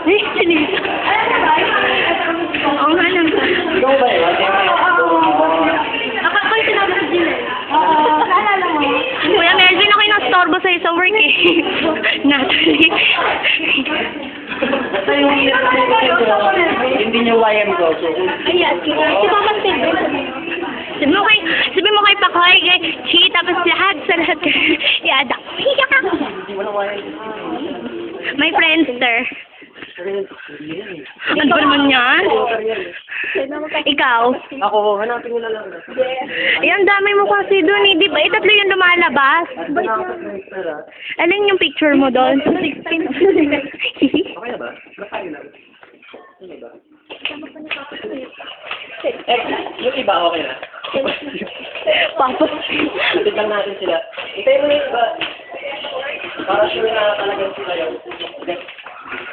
Ay, sinisa. Oo nga naman. Ikaw ba yun? Ako yung sinabi sa Jill. Naalala mo? Kuya Melvin, ako yung nastorbo sa'yo sa work eh. Natalie. Hindi niyo YM ko. Ayan, si Mama Silvia. Sabi mo kay Pakoy, kay Chi, tapos lahat sa lahat. Yada. Hiya ka. Hindi mo lang YM. My friendster. Ano ba naman yan? Ikaw? Ako, hanapin mo na lang. Ay, ang dami mo kasi doon eh. Di ba? Tatlo yung lumalabas. Alin yung picture mo doon? 16. Okay na ba? Nakain na. Ano ba? Yung iba okay na. Papa. Tignan natin sila. Itay mo yung iba. Para sure na talagang sila yun.